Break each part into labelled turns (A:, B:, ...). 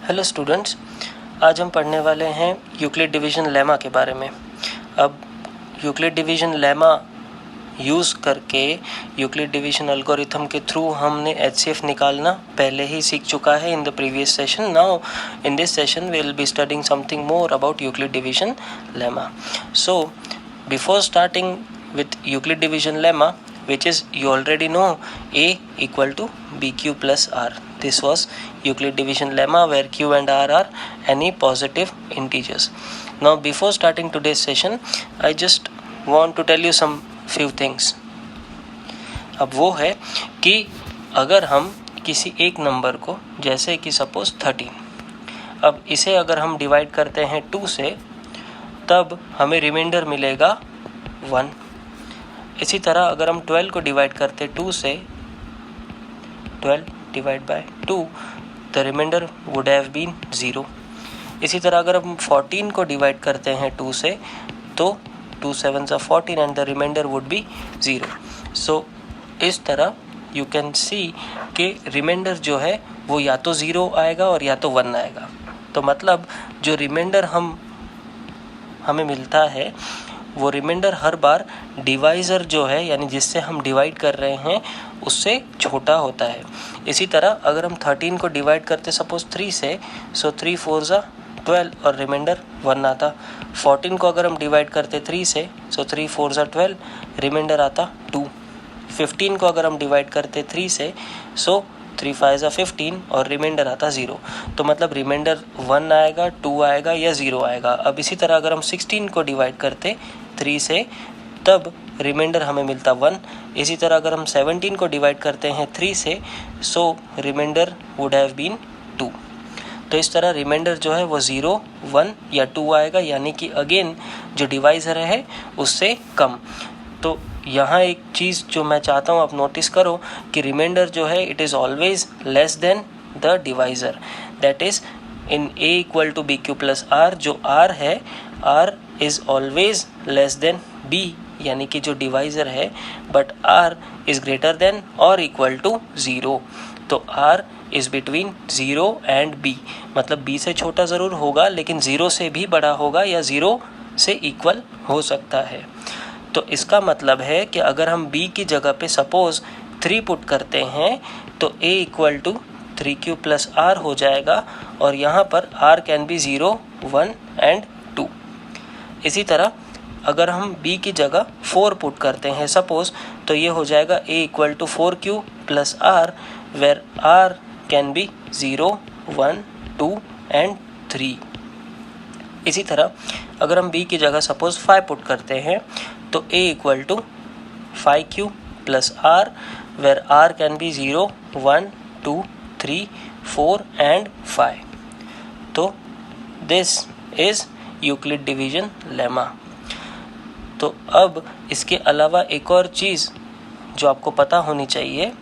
A: Hello students, आज हम पढ़ने वाले हैं यूक्लिड डिवीज़न लेमा के बारे में। अब यूक्लिड डिवीज़न लेमा यूज़ करके यूक्लिड डिवीज़न एल्गोरिथम के थ्रू हमने एचसीएफ निकालना पहले ही सीख चुका है in the previous session. Now in this session we will be studying something more about Euclid division lemma. So before starting with Euclid division lemma, which is you already know A equal to BQ plus R. This was Euclid division lemma where Q and R are any positive integers. Now before starting today's session, I just want to tell you some few things. अब वो है कि अगर हम किसी एक number को, जैसे कि सपोज 13, अब इसे अगर हम डिवाइड करते हैं 2 से, तब हमें रिमाइंडर मिलेगा 1। इसी तरह अगर हम 12 को डिवाइड करते 2 से, 12 divide by 2, the remainder would have been 0। इसी तरह अगर हम 14 को डिवाइड करते हैं 2 से, तो 2 7 14 and the remainder would be 0। So इस तरह यू कैन सी कि रिमाइंडर जो है वो या तो 0 आएगा और या तो 1 आएगा। तो मतलब जो रिमाइंडर हमें मिलता है वो रिमाइंडर हर बार डिवाइज़र जो है, यानी जिससे हम डिवाइड कर रहे हैं, उससे छोटा होता है। इसी तरह अगर हम 13 को डिवाइड करते सपोज 3 से, सो 3 4 12 और रिमाइंडर 1 आता। 14 को अगर हम डिवाइड करते 3 से, सो 3 4 12, रिमाइंडर आता 2। 15 को अगर हम डिवाइड करते 3 से, सो 3 5 15 और रिमाइंडर आता 0। तो मतलब रिमाइंडर 1 आएगा, 2 आएगा या 0 आएगा। अब इसी तरह अगर हम 16 को डिवाइड करते 3 से, तब रिमाइंडर हमें मिलता 1। इसी तरह अगर हम 17 को डिवाइड करते हैं 3 से, सो रिमाइंडर वुड हैव बीन 2। तो इस तरह रिमाइंडर जो है वो 0 1 या 2 आएगा, यानी कि अगेन जो डिवाइज़र है उससे कम। तो यहाँ एक चीज़ जो मैं चाहता हूँ आप नोटिस करो कि रिमाइंडर जो है it is always less than the divisor. That is in A equal to B Q plus R, जो R है, R is always less than B, यानी कि जो डिवाइज़र है, but R is greater than और इक्वल टू 0। तो R is between 0 and B, मतलब B से छोटा ज़रूर होगा लेकिन 0 से भी बड़ा होगा या 0 से इक्वल हो सकता है। तो इसका मतलब है कि अगर हम B की जगह पे सपोज 3 पुट करते हैं, तो A equal to 3Q plus R हो जाएगा, और यहाँ पर R कैन बी 0 1 एंड 2। इसी तरह अगर हम B की जगह 4 पुट करते हैं सपोज, तो ये हो जाएगा A equal to 4Q plus R, where R can be 0 1 2 and 3। इसी तरह अगर हम B की जगह सपोज 5 पुट करते हैं, तो A equal to 5Q plus R, where R can be 0 1 2 3 4 and 5। तो this is Euclid division lemma. तो अब इसके अलावा एक और चीज़ जो आपको पता होनी चाहिए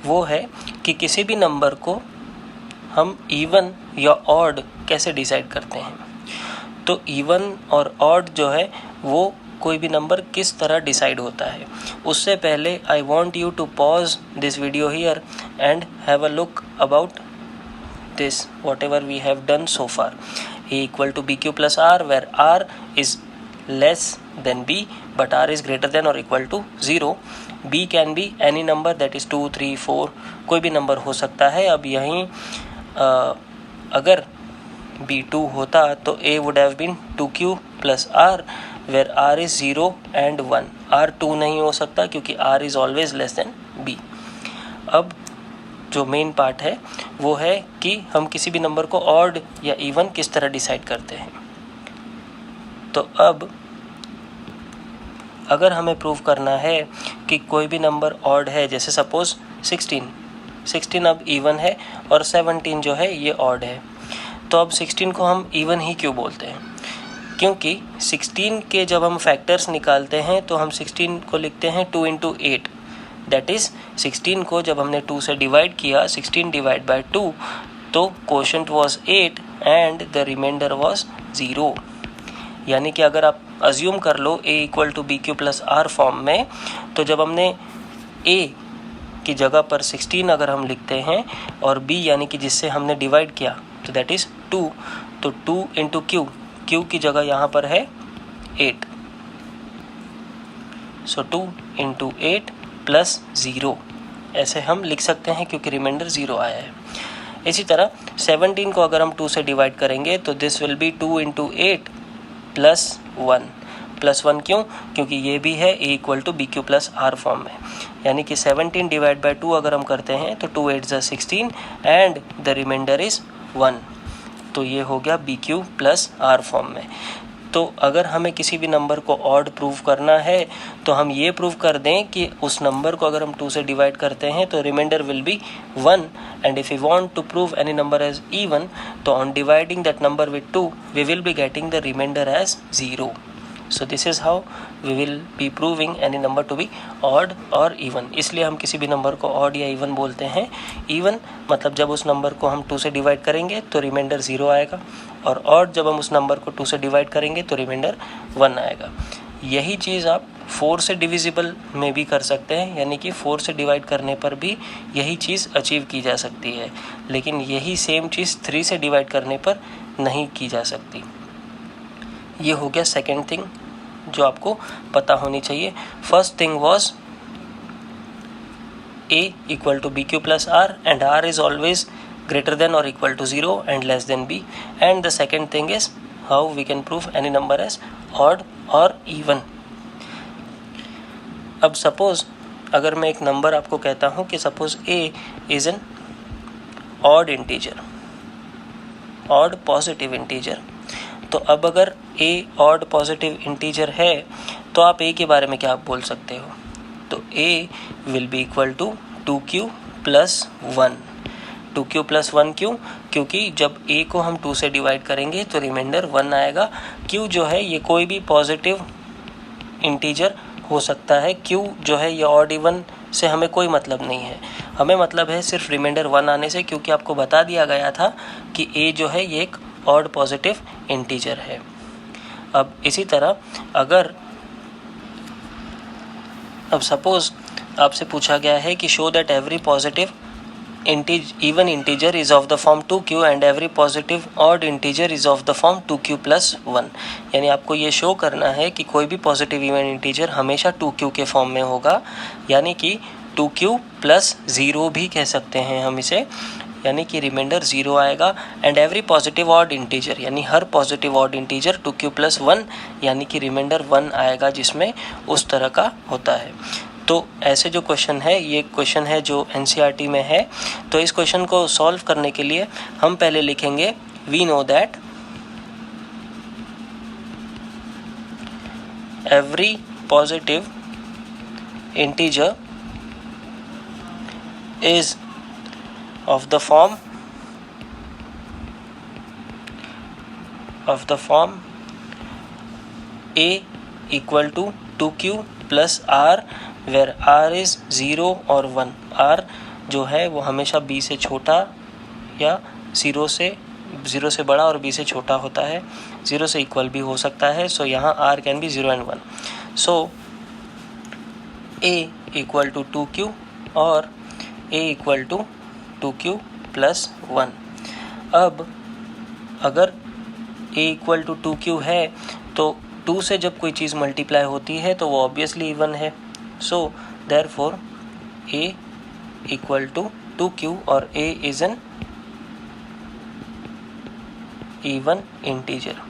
A: वो है कि किसी भी नंबर को हम इवन या ऑड कैसे डिसाइड करते हैं। तो इवन और ऑड जो है वो कोई भी नंबर किस तरह डिसाइड होता है, उससे पहले I want you to pause this video here and have a look about this whatever we have done so far. A equal to BQ plus R, where R is less than B but R is greater than or equal to 0. B can be any number, that is 2 3 4, कोई भी number हो सकता है। अब यहीं अगर B 2 होता तो A would have been 2Q plus R, where R is 0 and 1. R 2 नहीं हो सकता क्योंकि R is always less than B. अब जो मेन पार्ट है वो है कि हम किसी भी नंबर को ऑड या इवन किस तरह डिसाइड करते हैं। तो अब अगर हमें प्रूव करना है कि कोई भी नंबर ऑड है, जैसे सपोज 16 अब इवन है और 17 जो है ये ऑड है, तो अब 16 को हम इवन ही क्यों बोलते हैं? क्योंकि 16 के जब हम फैक्टर्स निकालते हैं तो हम 16 को लिखते हैं 2 into 8। दैट इज़ 16 को जब हमने 2 से डिवाइड किया, 16 डिवाइड बाय 2, तो quotient was 8 and the remainder was 0। यानी कि अगर आप अज्यूम कर लो A equal to BQ plus R form में, तो जब हमने A की जगह पर 16 अगर हम लिखते हैं और b यानी कि जिससे हमने डिवाइड किया तो दैट इज़ 2, तो 2 इंटू क्यू, क्यू की जगह यहाँ पर है 8, सो 2 इंटू 8 प्लस 0 ऐसे हम लिख सकते हैं क्योंकि रिमाइंडर 0 आया है। इसी तरह 17 को अगर हम 2 से डिवाइड करेंगे तो this will be 2 into 8 plus 1, plus 1 क्यों? क्योंकि ये भी है a equal to B Q plus R form में, यानी कि 17 डिवाइड बाई 2 अगर हम करते हैं तो 2 8 ज़ा 16 एंड द रिमाइंडर इज़ 1, तो ये हो गया B Q plus R form में। तो अगर हमें किसी भी नंबर को ऑड प्रूव करना है तो हम ये प्रूव कर दें कि उस नंबर को अगर हम 2 से डिवाइड करते हैं तो remainder will be 1, and if you want to prove any number as even तो on dividing that number with 2 we will be getting the remainder as 0। So this is how we will be proving any number to be odd or even। इसलिए हम किसी भी number को odd या even बोलते हैं। even मतलब जब उस नंबर को हम 2 से डिवाइड करेंगे तो रिमाइंडर 0 आएगा, और odd जब हम उस नंबर को 2 से डिवाइड करेंगे तो रिमाइंडर 1 आएगा। यही चीज़ आप 4 से डिविजिबल में भी कर सकते हैं, यानी कि 4 से डिवाइड करने पर भी यही चीज़ अचीव की जा सकती है, लेकिन यही सेम चीज़ 3 से डिवाइड करने पर नहीं की जा सकती। ये हो गया सेकेंड थिंग जो आपको पता होनी चाहिए। First thing was a equal to B Q plus R and r is always greater than और equal to 0 and less than b, and the second thing is how we can prove any number as odd और even. अब suppose अगर मैं एक नंबर आपको कहता हूँ कि suppose a is an odd integer, odd positive integer, तो अब अगर a ऑड पॉजिटिव इंटीजर है तो आप a के बारे में क्या बोल सकते हो? तो a will be equal to 2q plus 1। 2q plus 1 क्यों? क्योंकि जब a को हम 2 से डिवाइड करेंगे तो रिमाइंडर 1 आएगा। q जो है ये कोई भी पॉजिटिव इंटीजर हो सकता है, q जो है ये ऑड इवन से हमें कोई मतलब नहीं है, हमें मतलब है सिर्फ रिमाइंडर 1 आने से, क्योंकि आपको बता दिया गया था कि a जो है ये एक ऑड पॉजिटिव इंटीजर है। अब इसी तरह अगर अब सपोज आपसे पूछा गया है कि show that every positive even integer is of the form 2q and every positive odd integer is of the form 2q plus 1, यानी आपको ये शो करना है कि कोई भी पॉजिटिव इवन इंटीजर हमेशा 2q के फॉर्म में होगा, यानी कि 2q प्लस 0 भी कह सकते हैं हम इसे, यानी कि रिमाइंडर 0 आएगा। And every positive odd integer, यानी हर positive odd integer 2q plus 1, यानी कि रिमाइंडर 1 आएगा जिसमें उस तरह का होता है। तो ऐसे जो क्वेश्चन है, ये क्वेश्चन है जो NCERT में है, तो इस क्वेश्चन को सॉल्व करने के लिए हम पहले लिखेंगे we know that every positive integer is of the form a equal to 2q plus r where r is 0 और 1। r जो है वो हमेशा b से छोटा या 0 से बड़ा और b से छोटा होता है, 0 से इक्वल भी हो सकता है, सो यहाँ r can be 0 and 1। So a equal to 2q और a equal to 2q plus 1। अब अगर a इक्वल टू 2q है तो 2 से जब कोई चीज़ मल्टीप्लाई होती है तो वो ऑब्वियसली इवन है, so therefore a equal to 2q और a is an even integer.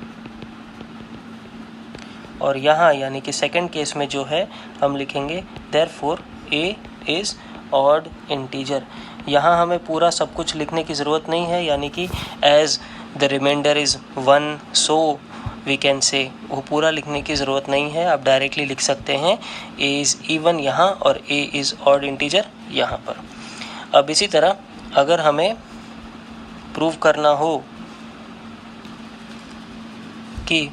A: और यहाँ यानी कि सेकंड केस में जो है हम लिखेंगे therefore a is odd integer. यहाँ हमें पूरा सब कुछ लिखने की ज़रूरत नहीं है, यानी कि as the remainder is 1 so we can say, वो पूरा लिखने की ज़रूरत नहीं है, आप डायरेक्टली लिख सकते हैं a इज़ इवन यहाँ और a इज़ ऑड इंटीजर यहाँ पर। अब इसी तरह अगर हमें प्रूव करना हो कि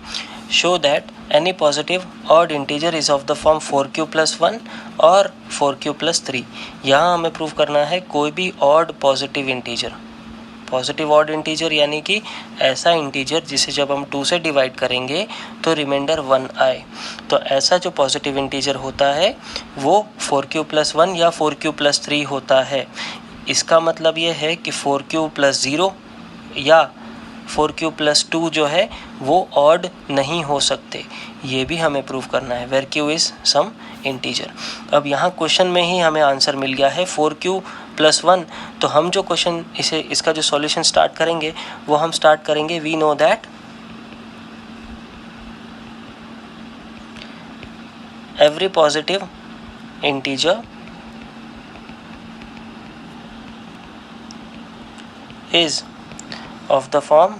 A: show that any positive odd integer is of the form 4q plus 1 और 4q plus 3, यहाँ हमें प्रूव करना है कोई भी odd positive integer, positive odd integer यानी कि ऐसा इंटीजर जिसे जब हम 2 से डिवाइड करेंगे तो रिमाइंडर 1 आए। तो ऐसा जो पॉजिटिव इंटीजर होता है वो 4q+1 या 4q+3 होता है। इसका मतलब ये है कि 4q+0 या 4q+2 जो है वो ऑड नहीं हो सकते, ये भी हमें प्रूव करना है। Where q is some integer. अब यहाँ क्वेश्चन में ही हमें आंसर मिल गया है 4q+1। तो हम जो क्वेश्चन इसका जो सॉल्यूशन स्टार्ट करेंगे वो हम स्टार्ट करेंगे, we know that every positive integer is of the form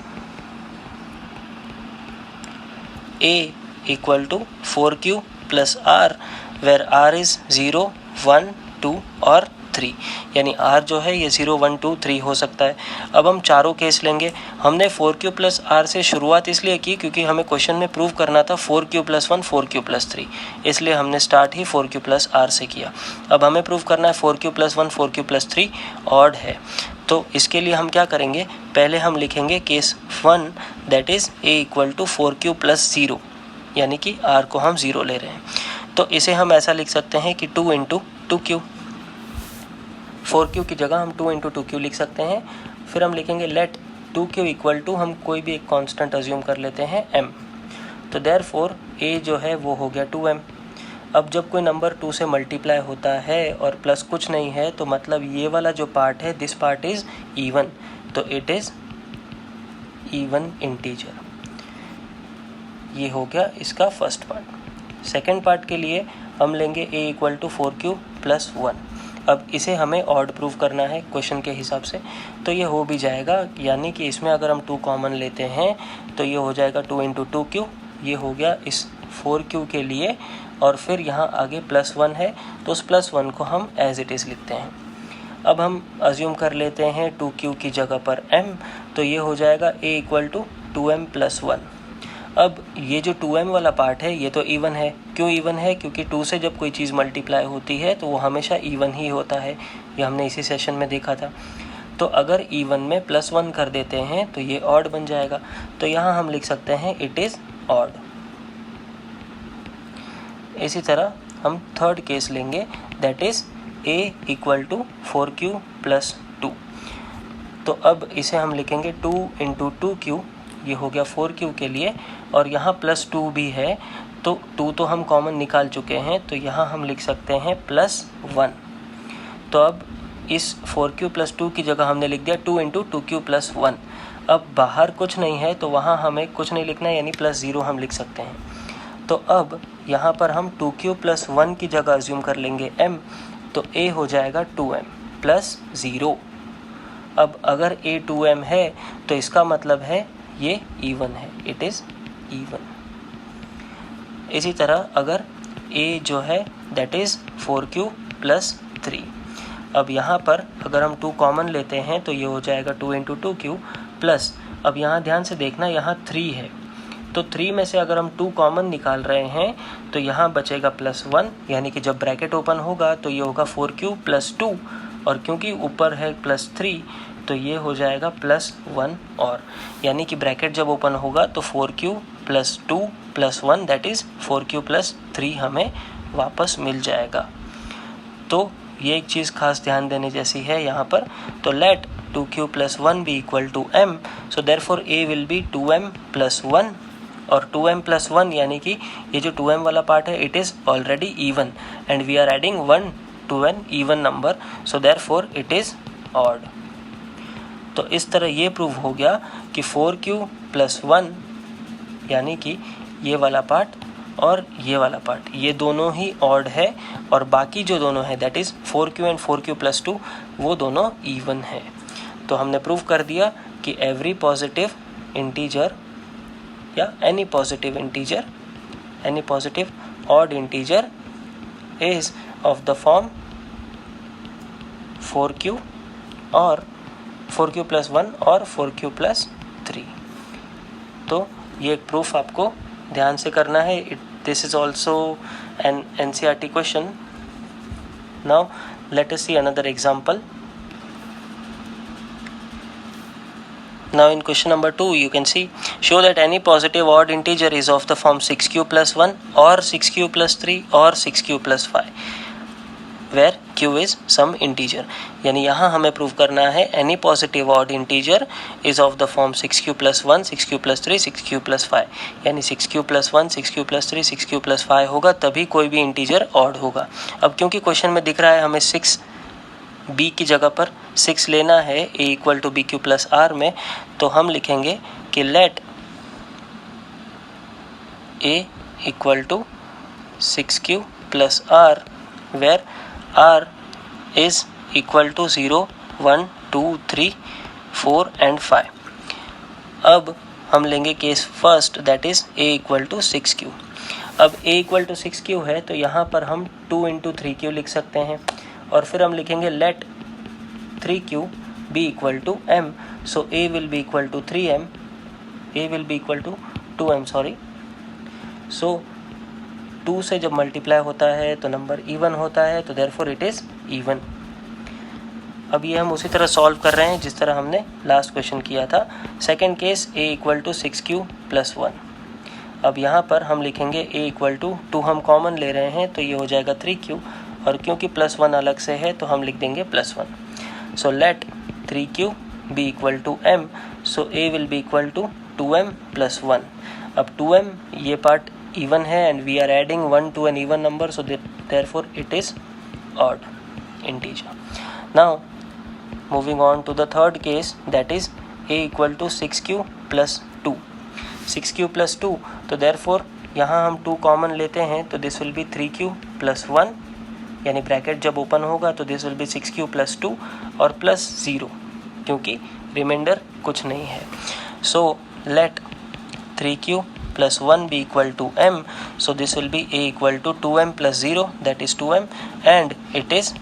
A: a equal to 4q plus r, where r is 0, 1, 2 और 3, यानी r जो है ये 0, 1, 2, 3 हो सकता है। अब हम चारों केस लेंगे। हमने 4q plus r से शुरुआत इसलिए की क्योंकि हमें क्वेश्चन में प्रूव करना था 4q+1 4q+3, इसलिए हमने स्टार्ट ही 4q plus r से किया। अब हमें प्रूव करना है 4q+1 4q+3 ऑड है। तो इसके लिए हम क्या करेंगे, पहले हम लिखेंगे case 1 that is a equal to 4q+0, यानी कि r को हम 0 ले रहे हैं। तो इसे हम ऐसा लिख सकते हैं कि 2 × 2q, 4q की जगह हम 2 × 2q लिख सकते हैं। फिर हम लिखेंगे लेट 2q इक्वल टू, हम कोई भी एक कांस्टेंट अज्यूम कर लेते हैं m। तो देयरफॉर a जो है वो हो गया 2m। अब जब कोई नंबर 2 से मल्टीप्लाई होता है और प्लस कुछ नहीं है तो मतलब ये वाला जो पार्ट है दिस पार्ट इज इवन, तो इट इज इवन इंटीजर। ये हो गया इसका फर्स्ट पार्ट। सेकंड पार्ट के लिए हम लेंगे a इक्वल टू 4q+1। अब इसे हमें ऑड प्रूव करना है क्वेश्चन के हिसाब से, तो ये हो भी जाएगा, यानी कि इसमें अगर हम 2 कॉमन लेते हैं तो ये हो जाएगा 2 × 2q, ये हो गया इस 4q के लिए। और फिर यहाँ आगे +1 है तो उस +1 को हम एज इट इज़ लिखते हैं। अब हम अज्यूम कर लेते हैं 2q की जगह पर m, तो ये हो जाएगा a इक्वल टू 2m+1। अब ये जो 2m वाला पार्ट है ये तो इवन है। क्यों इवन है? क्योंकि 2 से जब कोई चीज़ मल्टीप्लाई होती है तो वो हमेशा इवन ही होता है, ये हमने इसी सेशन में देखा था। तो अगर इवन में +1 कर देते हैं तो ये ऑड बन जाएगा, तो यहाँ हम लिख सकते हैं इट इज़ ऑड। इसी तरह हम थर्ड केस लेंगे that is a equal to 4q+2। तो अब इसे हम लिखेंगे 2 × 2q, ये हो गया 4q के लिए, और यहाँ +2 भी है तो 2 तो हम कॉमन निकाल चुके हैं, तो यहाँ हम लिख सकते हैं +1। तो अब इस 4q+2 की जगह हमने लिख दिया 2 × 2q+1। अब बाहर कुछ नहीं है तो वहाँ हमें कुछ नहीं लिखना है, यानी +0 हम लिख सकते हैं। तो अब यहाँ पर हम 2q+1 की जगह अज्यूम कर लेंगे m, तो a हो जाएगा 2m+0। अब अगर a 2m है तो इसका मतलब है ये इवन है, इट इज़ इवन। इसी तरह अगर a जो है दैट इज़ 4q+3। अब यहाँ पर अगर हम 2 कॉमन लेते हैं तो ये हो जाएगा 2 × 2q प्लस, अब यहाँ ध्यान से देखना यहाँ 3 है, तो 3 में से अगर हम 2 कॉमन निकाल रहे हैं तो यहाँ बचेगा +1, यानी कि जब ब्रैकेट ओपन होगा तो ये होगा 4q+2, और क्योंकि ऊपर है +3 तो ये हो जाएगा +1 और, यानी कि ब्रैकेट जब ओपन होगा तो 4q+2+1 दैट इज़ 4q+3 हमें वापस मिल जाएगा। तो ये एक चीज़ खास ध्यान देने जैसी है यहाँ पर। तो late 2q+1 be equal to m, so therefore a will be 2m+1, और 2m+1 यानी कि ये जो 2m वाला पार्ट है it is already even and we are adding 1 to an even number, so therefore it is odd। तो इस तरह ये प्रूव हो गया कि 4q+1 यानी कि ये वाला पार्ट और ये वाला पार्ट ये दोनों ही ऑड है, और बाकी जो दोनों है that is 4q and 4q+2 वो दोनों इवन है। तो हमने प्रूव कर दिया कि एवरी पॉजिटिव इंटीजर या any positive integer, any positive odd integer is of the form 4q और 4q+1 और 4q+3। तो ये एक प्रूफ आपको ध्यान से करना है। This is also an NCERT question. Now let us see another example. Now in question number 2 you can see, show that any positive odd integer is of the form 6q plus 1 or 6q plus 3 or 6q plus 5 where q is some integer. यानी यहाँ हमें prove करना है any positive odd integer is of the form 6q plus 1 6q plus 3 6q plus 5, यानी 6q plus 1 6q plus 3 6q plus 5 होगा तभी कोई भी इंटीजर ऑड होगा. अब क्योंकि क्वेश्चन में दिख रहा है हमें 6 b की जगह पर 6 लेना है a equal to B Q plus r में, तो हम लिखेंगे कि let a equal to 6q plus r where r is equal to 0 1 2 3 4 and 5. अब हम लेंगे case first that is a equal to 6q. अब a इक्वल टू 6q है तो यहाँ पर हम 2 इंटू 3q लिख सकते हैं और फिर हम लिखेंगे late 3q be equal to m. So a will be equal to 3m, a will be equal to 2m sorry. So 2 से जब मल्टीप्लाई होता है तो नंबर इवन होता है, तो therefore it is even. अब ये हम उसी तरह सॉल्व कर रहे हैं जिस तरह हमने लास्ट क्वेश्चन किया था. Second case a equal to 6q plus 1. अब यहाँ पर हम लिखेंगे a इक्वल टू 2 हम कॉमन ले रहे हैं तो ये हो जाएगा 3q, और क्योंकि प्लस 1 अलग से है तो हम लिख देंगे plus 1. So let 3q be equal to m. So a will be equal to 2m plus 1. अब 2m ये पार्ट इवन है and we are adding 1 to an even number, so therefore it is odd integer. Now moving on to the third case that is a equal to 6q plus 2. 6q plus 2, तो therefore यहाँ हम 2 common लेते हैं तो this will be 3q plus 1, यानी bracket जब open होगा तो this will be 6q plus 2 और प्लस 0 क्योंकि रिमाइंडर कुछ नहीं है. So let 3q plus 1 be equal to m. So this will be a equal to 2m plus 0 that is 2m and it is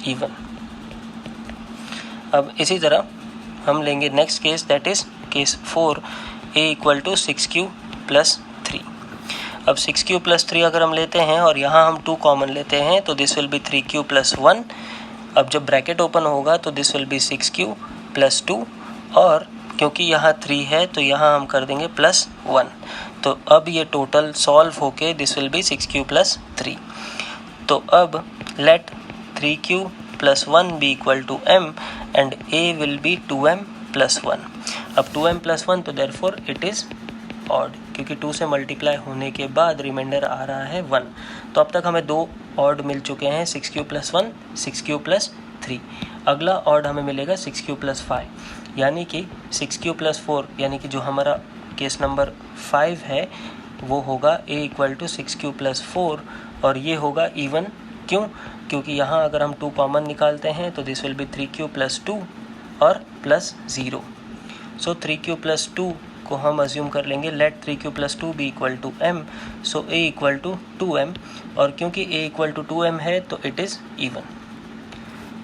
A: even. अब इसी तरह हम लेंगे next case that is case 4, a equal to 6q plus 3. अब 6q plus 3 अगर हम लेते हैं और यहाँ हम 2 कॉमन लेते हैं तो this will be 3q plus 1. अब जब ब्रैकेट ओपन होगा तो this will be 6q plus 2, और क्योंकि यहाँ 3 है तो यहाँ हम कर देंगे प्लस 1. तो अब ये टोटल सॉल्व होके this will be 6q plus 3. तो अब let 3q plus 1 be equal to m and a will be 2m plus 1. अब 2m प्लस 1 तो देयरफॉर इट इज़ ऑड, क्योंकि 2 से मल्टीप्लाई होने के बाद रिमाइंडर आ रहा है 1. तो अब तक हमें 2 ऑड मिल चुके हैं, 6q प्लस 1 6q प्लस 3. अगला ऑड हमें मिलेगा 6q प्लस 5, यानी कि 6q प्लस 4, यानी कि जो हमारा केस नंबर 5 है वो होगा a equal to 6q plus 4 और ये होगा इवन. क्यों? क्योंकि यहाँ अगर हम 2 कॉमन निकालते हैं तो this will be 3q plus 2 और प्लस 0. सो 3q प्लस 2 को हम अज्यूम कर लेंगे let 3q plus 2 be equal to m. So a equal to 2m, और क्योंकि a इक्वल टू 2m है तो इट इज़ इवन.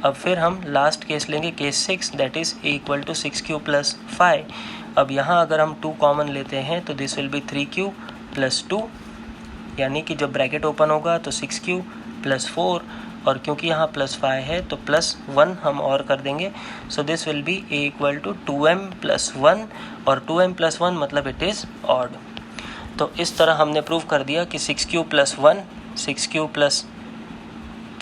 A: अब फिर हम लास्ट केस लेंगे case 6 that is a equal to 6q plus 5. अब यहाँ अगर हम 2 कॉमन लेते हैं तो this will be 3q plus 2, यानी कि जब ब्रैकेट ओपन होगा तो 6q प्लस 4, और क्योंकि यहाँ प्लस 5 है तो प्लस 1 हम और कर देंगे. So this will be a equal to 2m plus 1, और 2m प्लस 1 मतलब इट इज़ ऑड. तो इस तरह हमने प्रूव कर दिया कि 6q plus 1 6q plus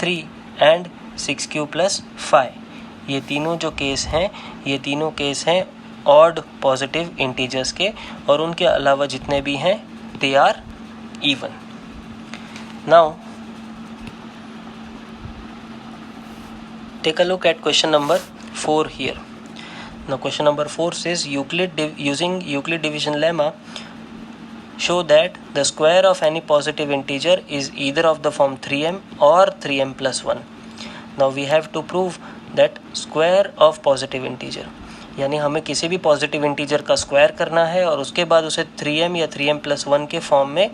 A: 3 and 6q plus 5 ये तीनों जो केस हैं ये तीनों केस हैं ऑड पॉजिटिव इंटीजर्स के, और उनके अलावा जितने भी हैं they are even. Now take a look at question number 4 here. Now question number 4 says using Euclid division lemma, show that the square of any positive integer is either of the form 3m or 3m plus 1. Now we have to prove that square of positive integer, यानी हमें किसी भी positive integer का square करना है और उसके बाद उसे 3m या 3m प्लस 1 के फॉर्म में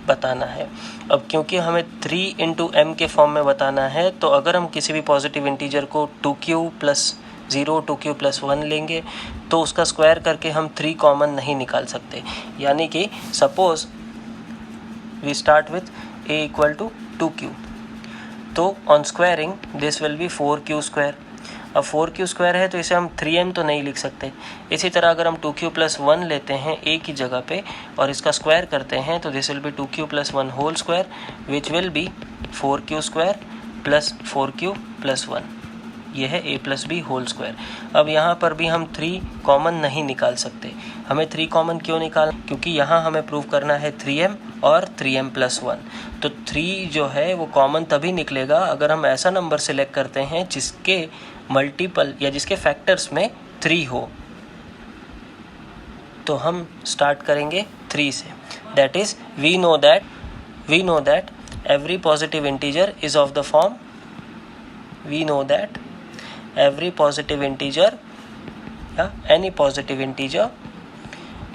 A: बताना है. अब क्योंकि हमें 3 इंटू m के फॉर्म में बताना है तो अगर हम किसी भी पॉजिटिव इंटीजर को 2q प्लस 0 2q प्लस 1 लेंगे तो उसका स्क्वायर करके हम 3 कॉमन नहीं निकाल सकते. यानी कि suppose we start with a equal to 2q, तो on squaring this will be 4q square. अब 4q² है तो इसे हम 3m तो नहीं लिख सकते। इसी तरह अगर हम 2q+1 लेते हैं a की जगह पे और इसका स्क्वायर करते हैं तो this will be 2q+1 whole square which will be 4q² plus 4q+1, यह है a+b होल स्क्वायर। अब यहाँ पर भी हम 3 कॉमन नहीं निकाल सकते। हमें 3 कॉमन क्यों निकालना, क्योंकि यहाँ हमें प्रूव करना है 3m और 3m+1। तो 3 जो है वो कॉमन तभी निकलेगा अगर हम ऐसा नंबर सेलेक्ट करते हैं जिसके मल्टीपल या जिसके फैक्टर्स में 3 हो। तो हम स्टार्ट करेंगे 3 से। That is we know that every positive integer is of the form, we know that every positive integer, any positive integer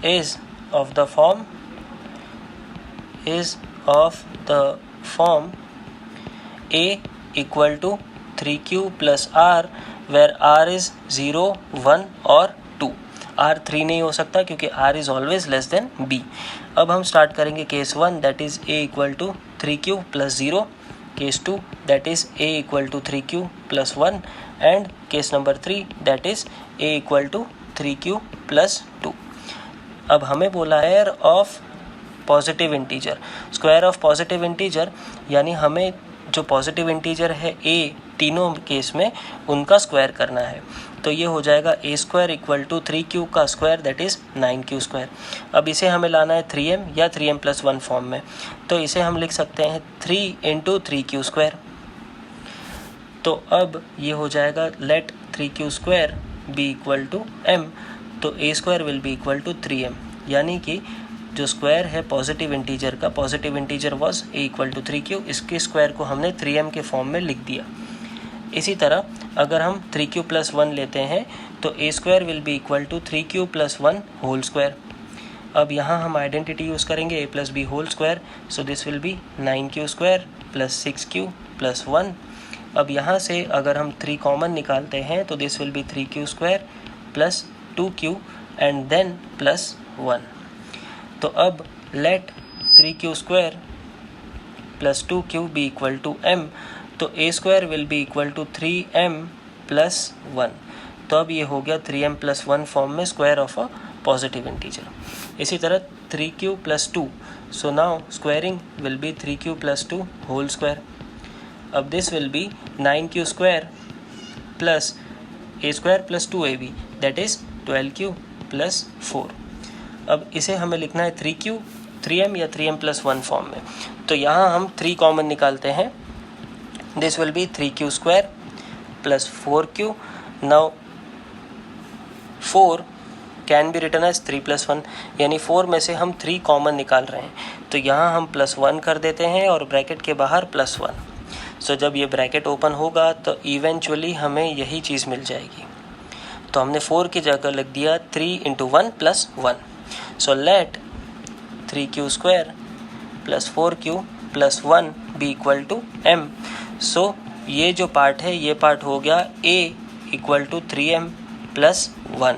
A: is of the form a equal to 3q plus r, where r is 0, 1 और 2। r 3 नहीं हो सकता क्योंकि r is always less than b। अब हम start करेंगे case 1 that is a equal to 3q plus 0, case 2 that is a equal to 3q plus 1 and case number 3 that is a equal to 3q plus 2। अब हमें बोला है of positive integer, square of positive integer, यानी हमें जो positive integer है a तीनों case में उनका स्क्वायर करना है। तो ये हो जाएगा a² इक्वल टू 3q का स्क्वायर दैट इज़ 9q²। अब इसे हमें लाना है 3m या 3m+1 फॉर्म में, तो इसे हम लिख सकते हैं 3 × 3q²। तो अब ये हो जाएगा let 3q² be equal to m, तो a² will be equal to 3m, यानी कि जो स्क्वायर है पॉजिटिव इंटीजर का, positive integer was a equal to 3q, इसके स्क्वायर को हमने 3m के फॉर्म में लिख दिया। इसी तरह अगर हम 3q+1 लेते हैं तो a² will be equal to 3q+1 whole square. अब यहाँ हम आइडेंटिटी यूज़ करेंगे a+b whole square, so this will be 9q² plus 6q+1। अब यहाँ से अगर हम 3 कॉमन निकालते हैं तो this will be 3q² plus 2q and then plus 1। तो अब let 3q² plus 2q be equal to m, तो a² will be equal to 3m plus 1। तो अब ये हो गया 3m+1 फॉर्म में square of a positive integer. इसी तरह 3q plus 2, so now squaring will be 3q plus 2 whole square. अब this will be 9q² plus a² plus 2ab that is 12q plus 4। अब इसे हमें लिखना है 3m या 3m+1 फॉर्म में, तो यहाँ हम 3 कॉमन निकालते हैं। This will be 3q² plus 4q। Now 4 can be written as 3+1, यानी 4 में से हम 3 कॉमन निकाल रहे हैं, तो यहाँ हम +1 कर देते हैं और ब्रैकेट के बाहर +1। सो जब ये ब्रैकेट ओपन होगा तो इवेंचुअली हमें यही चीज़ मिल जाएगी। तो हमने 4 की जगह लिख दिया 3 × 1 + 1। So let 3q² plus 4q plus 1 be equal to m। So ये जो पार्ट है ये पार्ट हो गया a equal to 3m plus 1।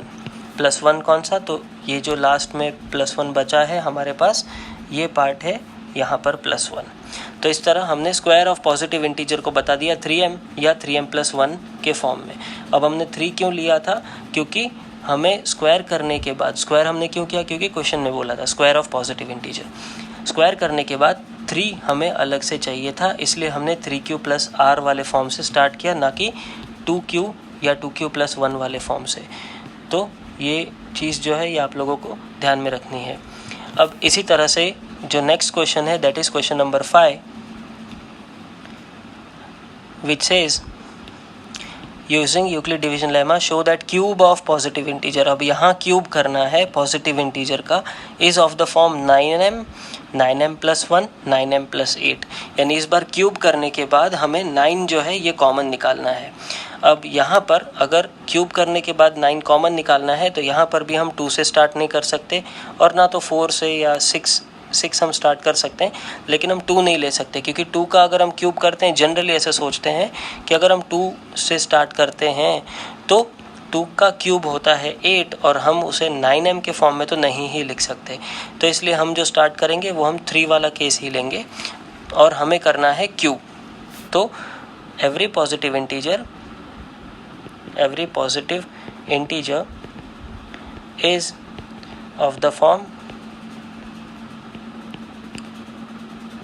A: Plus 1 कौन सा, तो ये जो लास्ट में +1 बचा है हमारे पास, ये पार्ट है यहाँ पर +1। तो इस तरह हमने स्क्वायर ऑफ पॉजिटिव इंटीजर को बता दिया 3m या 3m+1 के फॉर्म में। अब हमने 3 क्यों लिया था, क्योंकि हमें स्क्वायर करने के बाद, स्क्वायर हमने क्यों किया, क्योंकि क्वेश्चन में बोला था square of positive integer, square करने के बाद 3 हमें अलग से चाहिए था, इसलिए हमने 3q प्लस r वाले फॉर्म से स्टार्ट किया, ना कि 2q या 2q+1 वाले फॉर्म से। तो ये चीज़ जो है ये आप लोगों को ध्यान में रखनी है। अब इसी तरह से जो नेक्स्ट क्वेश्चन है that is question number 5 which says using Euclid division lemma show that cube of positive integer, अब यहाँ क्यूब करना है पॉजिटिव इंटीजर का, is of the form 9m, 9m+1, 9m+8, यानी इस बार क्यूब करने के बाद हमें 9 जो है ये कॉमन निकालना है। अब यहाँ पर अगर क्यूब करने के बाद 9 कॉमन निकालना है तो यहाँ पर भी हम 2 से स्टार्ट नहीं कर सकते, और ना तो 4 से या 6 हम स्टार्ट कर सकते हैं, लेकिन हम 2 नहीं ले सकते, क्योंकि 2 का अगर हम क्यूब करते हैं, जनरली ऐसे सोचते हैं कि अगर हम 2 से स्टार्ट करते हैं तो 2 का क्यूब होता है 8 और हम उसे 9m के फॉर्म में तो नहीं ही लिख सकते। तो इसलिए हम जो स्टार्ट करेंगे वो हम 3 वाला केस ही लेंगे और हमें करना है क्यूब। तो every positive integer every positive integer is of the form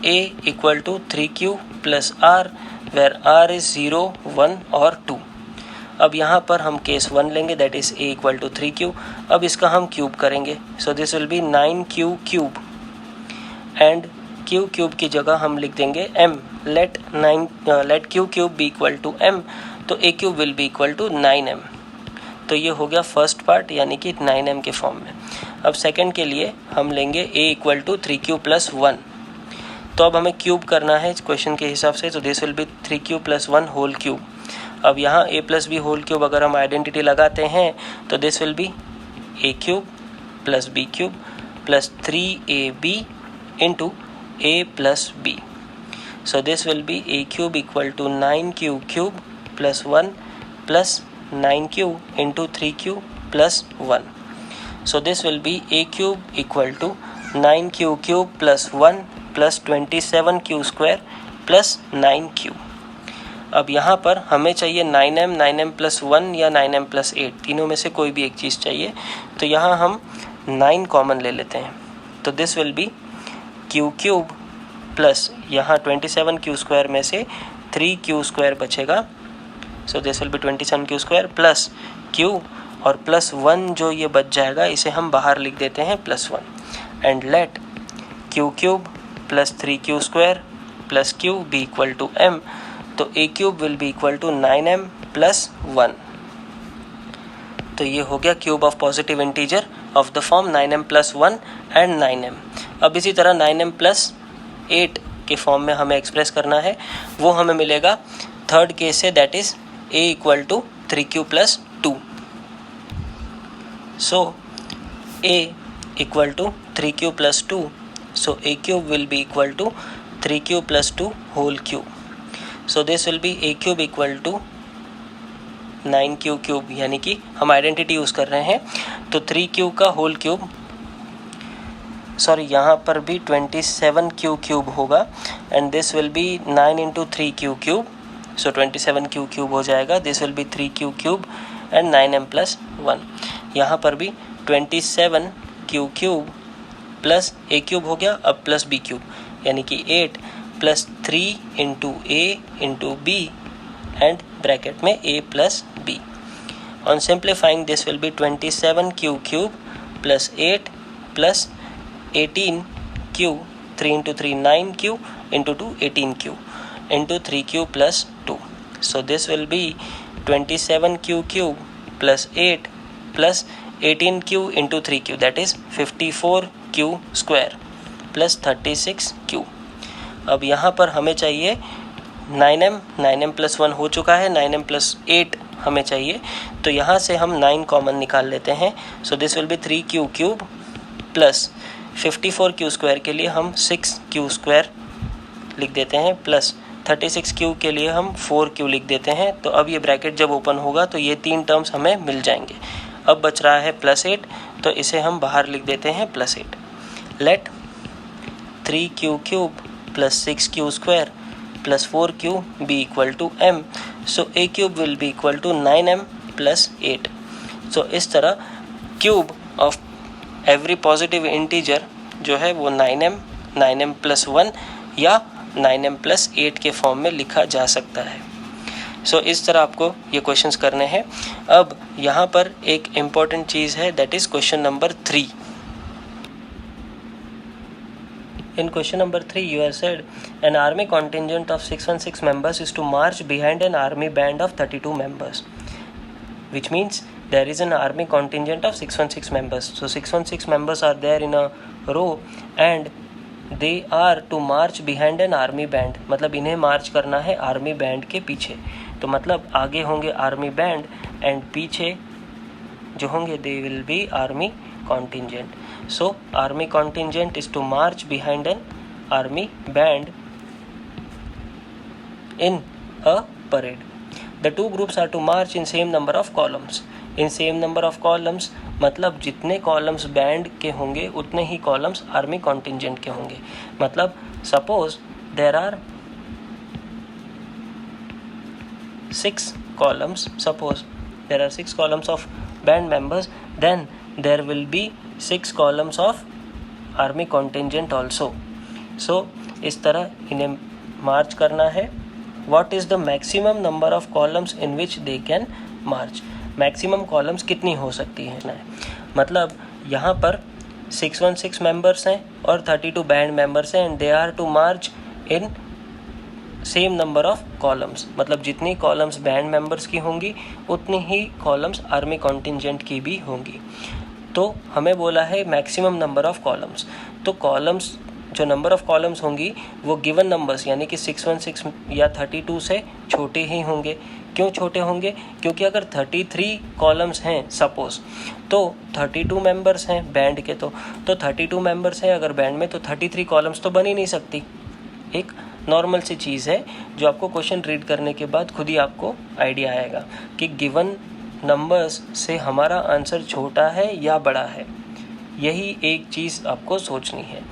A: a equal to 3q plus r, where r is 0, 1 और 2. अब यहाँ पर हम केस 1 लेंगे, that is a equal to 3q. अब इसका हम क्यूब करेंगे, so this will be 9q cube, and q cube की जगह हम लिख देंगे m. Let q cube be equal to m, तो a cube will be equal to 9m. तो ये हो गया फर्स्ट पार्ट, यानी कि 9m के फॉर्म में. अब सेकंड के लिए हम लेंगे a equal to 3q plus 1. तो अब हमें क्यूब करना है क्वेश्चन के हिसाब से, तो this will be 3q plus 1 whole cube. अब यहाँ a plus b whole cube अगर हम आइडेंटिटी लगाते हैं तो this will be a cube plus b cube plus 3ab into a plus b. So this will be a cube equal to 9q cube plus 1 plus 9q into 3q plus 1. So this will be a cube equal to 9q cube plus 1 plus 27q square plus 9q. अब यहाँ पर हमें चाहिए 9m plus 1 या 9m plus 8, तीनों में से कोई भी एक चीज़ चाहिए. तो यहाँ हम 9 कॉमन ले लेते हैं, तो this will B q cube plus यहाँ 27q स्क्वायर में से 3q स्क्वायर बचेगा, सो this will B 27q square plus q, और प्लस 1 जो ये बच जाएगा इसे हम बाहर लिख देते हैं plus 1. And let q cube plus 3q square plus q be equal to m, तो a cube will be equal to 9m plus 1. तो ये हो गया cube of positive integer of the form 9m plus 1 and 9m. अब इसी तरह 9m plus 8 के form में हमें एक्सप्रेस करना है, वो हमें मिलेगा थर्ड केस से, that is a equal to 3q plus 2. So a equal to 3q plus 2, so a cube will be equal to 3q plus 2 whole cube. So this will be a cube equal to 9q cube, यानी कि हम identity use कर रहे हैं, तो 3q का whole cube, sorry यहाँ पर भी 27q क्यूब होगा, and this will B 9 into 3q cube, so 27q cube हो जाएगा. This will be 3q cube and 9m plus 1. यहाँ पर भी 27q cube plus a cube हो गया, अब प्लस b क्यूब, यानी कि 8 plus 3 into a into b and bracket में a plus b. On simplifying this will B 27q cube plus 8 plus 18q, 3 into 3 9q into 2 18q into 3q plus 2. So this will B 27q cube plus 8 plus 18q into 3q, that is 54q square plus 36q. अब यहाँ पर हमें चाहिए 9m plus 1 हो चुका है, 9m plus 8 हमें चाहिए, तो यहाँ से हम 9 कॉमन निकाल लेते हैं. सो this will be 3q cube plus 54q square के लिए हम 6q स्क्वायर लिख देते हैं, प्लस 36q के लिए हम 4q लिख देते हैं. तो अब ये ब्रैकेट जब ओपन होगा तो ये तीन टर्म्स हमें मिल जाएंगे. अब बच रहा है प्लस 8, तो इसे हम बाहर लिख देते हैं plus 8. Let 3q cube plus 6q square plus 4q be equal to m, so a cube will be equal to 9m plus 8. So इस तरह cube of every positive integer जो है वो 9m प्लस 1 या 9m प्लस 8 के form में लिखा जा सकता है. सो इस तरह आपको ये क्वेश्चंस करने हैं. अब यहाँ पर एक इम्पॉर्टेंट चीज़ है, that is question number 3. In question number 3, you have said an army contingent of 616 members is to march behind an army band of 32 members, which means there is an army contingent of 616 members. So 616 members are there in a row and they are to march behind an army band. मतलब इन्हें मार्च करना है army band के पीछे. तो मतलब आगे होंगे आर्मी बैंड एंड पीछे जो होंगे they will be army contingent. So army contingent is to march behind an army band in a parade. The two groups are to march in same number of columns. In same number of columns मतलब जितने columns band के होंगे उतने ही columns army contingent के होंगे. मतलब suppose there are 6 columns, suppose there are 6 columns of band members, then there will be 6 columns of army contingent also. So इस तरह इन्हें मार्च करना है. What is the maximum number of columns in which they can march? Maximum columns कितनी हो सकती हैं? मतलब यहाँ पर 616 मेंबर्स हैं और 32 बैंड मेंबर्स हैं, and they are to march in same number of columns. मतलब जितनी कॉलम्स बैंड मेंबर्स की होंगी उतनी ही कॉलम्स आर्मी कॉन्टिंजेंट की भी होंगी. तो हमें बोला है मैक्सिमम नंबर ऑफ कॉलम्स. तो कॉलम्स जो नंबर ऑफ कॉलम्स होंगी वो गिवन नंबर्स यानी कि 616 या 32 से छोटे ही होंगे. क्यों छोटे होंगे? क्योंकि अगर 33 कॉलम्स हैं सपोज, तो 32 मेंबर्स हैं बैंड के, तो 32 मेंबर्स हैं अगर बैंड में, तो 33 कॉलम्स तो बन ही नहीं सकती. एक नॉर्मल सी चीज़ है जो आपको क्वेश्चन रीड करने के बाद खुद ही आपको आइडिया आएगा कि गिवन नंबर्स से हमारा आंसर छोटा है या बड़ा है. यही एक चीज़ आपको सोचनी है.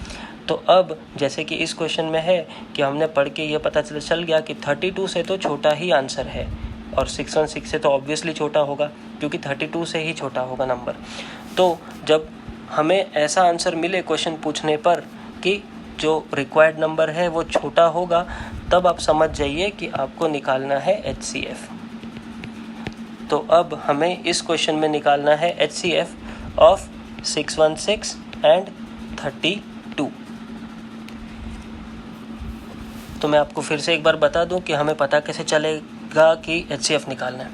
A: तो अब जैसे कि इस क्वेश्चन में है कि हमने पढ़ के ये पता चल गया कि 32 से तो छोटा ही आंसर है और 616 से तो ऑब्वियसली छोटा होगा क्योंकि 32 से ही छोटा होगा नंबर. तो जब हमें ऐसा आंसर मिले क्वेश्चन पूछने पर कि जो रिक्वायर्ड नंबर है वो छोटा होगा, तब आप समझ जाइए कि आपको निकालना है HCF. तो अब हमें इस क्वेश्चन में निकालना है HCF ऑफ 616 एंड 32. तो मैं आपको फिर से एक बार बता दूं कि हमें पता कैसे चलेगा कि HCF निकालना है.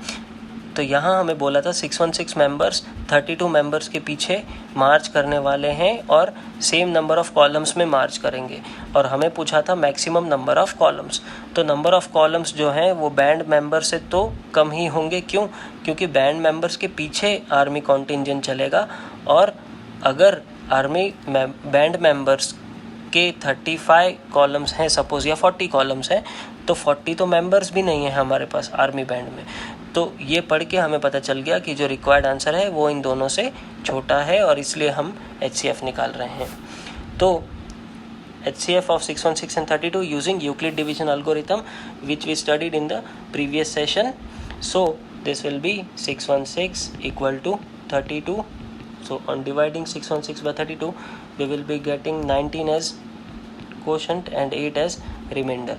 A: तो यहाँ हमें बोला था 616 मेंबर्स 32 मेंबर्स के पीछे मार्च करने वाले हैं और सेम नंबर ऑफ कॉलम्स में मार्च करेंगे, और हमें पूछा था मैक्सिमम नंबर ऑफ कॉलम्स. तो नंबर ऑफ कॉलम्स जो हैं वो बैंड मेंबर से तो कम ही होंगे. क्यों? क्योंकि बैंड मेंबर्स के पीछे आर्मी कॉन्टिंजेंट चलेगा, और अगर आर्मी बैंड मेंबर्स के 35 कॉलम्स हैं सपोज या 40 कॉलम्स हैं, तो 40 तो मेंबर्स भी नहीं है हमारे पास आर्मी बैंड में. तो ये पढ़ के हमें पता चल गया कि जो रिक्वायर्ड आंसर है वो इन दोनों से छोटा है, और इसलिए हम HCF निकाल रहे हैं. तो HCF of 616 and 32 using Euclid division algorithm which we studied in the previous session. So this will be 616 equal to 32. So on dividing 616 by 32 we will be getting 19 as quotient and 8 as remainder.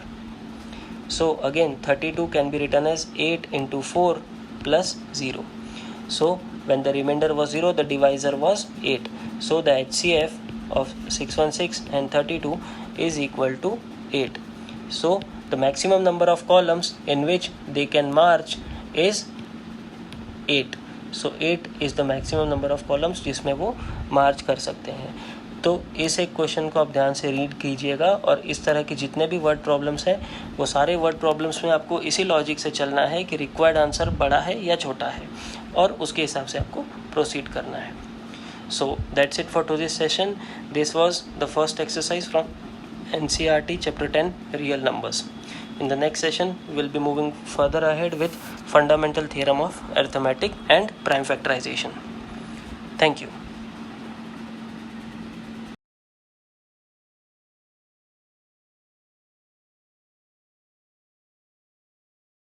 A: So again 32 can be written as 8 into 4 plus 0. So when the remainder was 0, the divisor was 8. So the HCF of 616 and 32 is equal to 8. So the maximum number of columns in which they can march is 8. So 8 is the maximum number of columns जिसमें वो मार्च कर सकते हैं. तो इस एक question को आप ध्यान से रीड कीजिएगा, और इस तरह के जितने भी वर्ड प्रॉब्लम्स हैं वो सारे वर्ड प्रॉब्लम्स में आपको इसी लॉजिक से चलना है कि रिक्वायर्ड आंसर बड़ा है या छोटा है, और उसके हिसाब से आपको प्रोसीड करना है. So that's it for today's session. This was the first exercise from NCERT chapter 10 real numbers. In the next session we will be moving further ahead with fundamental theorem of arithmetic and prime factorization. Thank you.